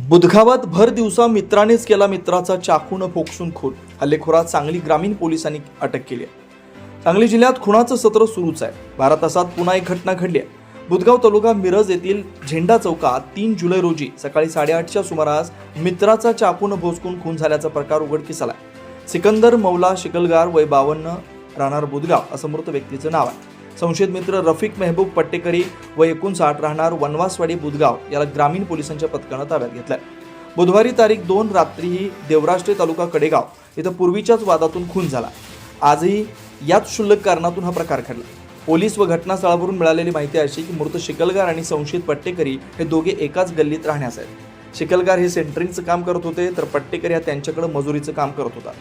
बुधगावात भर दिवसा मित्रानेच केला मित्राचा चाकून फोकसून खून. हल्लेखोरात सांगली ग्रामीण पोलिसांनी अटक केली आहे. सांगली जिल्ह्यात खुनाचं सत्र सुरूच आहे. 12 तासात पुन्हा एक घटना घडली आहे. बुधगाव तालुका मिरज येथील झेंडा चौकात 3 जुलै रोजी सकाळी 8:30च्या सुमारास मित्राचा चाकून भोसकून खून झाल्याचा प्रकार उघडकीस आला. सिकंदर मौला शिकलगार वय 52 राहणार बुधगाव असं मृत व्यक्तीचं नाव आहे. संशयित मित्र रफिक मेहबूब पट्टेकरी वय 59 राहणार वनवासवाडी बुधगाव याला ग्रामीण पोलिसांच्या पथकानं ताब्यात घेतलंय. बुधवारी तारीख 2 रात्रीही देवराष्ट्रे तालुका कडेगाव इथं पूर्वीच्याच वादातून खून झाला. आजही याच क्षुल्लक कारणातून हा प्रकार घडला. पोलीस व घटनास्थळावरून मिळालेली माहिती अशी की मृत शिकलगार आणि संशयित पट्टेकरी हे दोघे एकाच गल्लीत राहण्यास आहेत. शिकलगार हे सेंटरिंगचं काम करत होते तर पट्टेकरी हा त्यांच्याकडे मजुरीचं काम करत होता.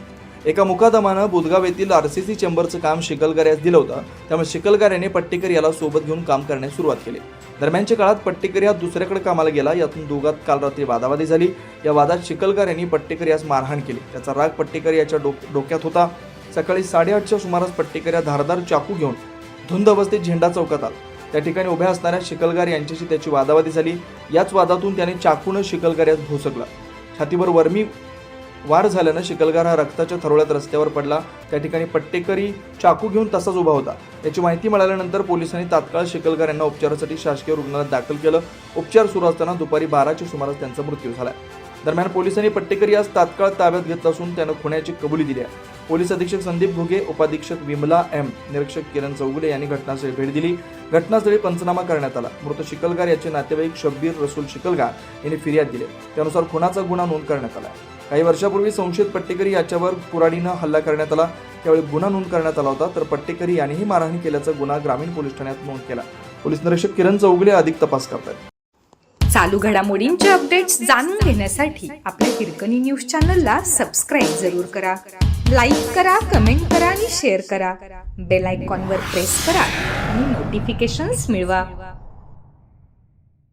एका मुकादमानं बुधगाव येथील RCC चेंबरचं काम शिकलगार यास दिलं होतं. त्यामुळे शिकलगार याने पट्टेकरी याला सोबत घेऊन काम करण्यास सुरुवात केली. दरम्यानच्या काळात पट्टेकरी हा दुसऱ्याकडे कामाला गेला. यातून दोघात काल रात्री वादावादी झाली. या वादात शिकलगार यांनी पट्टेकरी यास मारहाण केली. त्याचा राग पट्टेकरी याच्या डोक्यात होता. सकाळी 8:30च्या सुमारास पट्टेकरी या धारदार चाकू घेऊन धुंद अवस्थेत झेंडा चौकात आला. त्या ठिकाणी उभ्या असणाऱ्या शिकलगार यांच्याशी त्याची वादावादी झाली. याच वादातून त्याने चाकून शिकलगार यास भोसकला. छातीवर वर्मी वार झाल्यानं शिकलगार हा रक्ताच्या थरोळ्यात रस्त्यावर पडला. त्या ठिकाणी पट्टेकरी चाकू घेऊन तसाच उभा होता. याची माहिती मिळाल्यानंतर पोलिसांनी तात्काळ शिकलगार यांना उपचारासाठी शासकीय रुग्णालयात दाखल केलं. उपचार सुरू असताना दुपारी 12च्या सुमारास त्यांचा मृत्यू झाला. दरम्यान पोलिसांनी पट्टेकरी यास तात्काळ ताब्यात घेतलं असून त्यानं खुनाची कबुली दिली आहे. पोलीस अधीक्षक संदीप घुगे, उपाधीक्षक विमला M, निरीक्षक किरण चौगुले यांनी घटनास्थळी भेट दिली. घटनास्थळी पंचनामा करण्यात आला. मृत शिकलगार याचे नातेवाईक शब्बीर रसूल शिकलगार यांनी फिर्याद दिली. त्यानुसार खुनाचा गुन्हा नोंद करण्यात आला. काही वर्षापूर्वी संशयित पट्टेकरी याच्यावर कुऱ्हाडीनं हल्ला करण्यात आला. त्यावेळी गुन्हा नोंद करण्यात आला होता. तर पट्टेकरी यानेही मारहाण केल्याचा गुन्हा ग्रामीण पोलीस ठाण्यात नोंद केला. पोलीस निरीक्षक किरण चौगुले अधिक तपास करतात. चालू घडामोडींचे अपडेट्स जाणून घेण्यासाठी आपल्या हिरकणी न्यूज चॅनलला सबस्क्राईब जरूर करा. लाईक करा, कमेंट करा आणि शेअर करा. बेल आयकॉनवर प्रेस करा आणि नोटिफिकेशन्स मिळवा.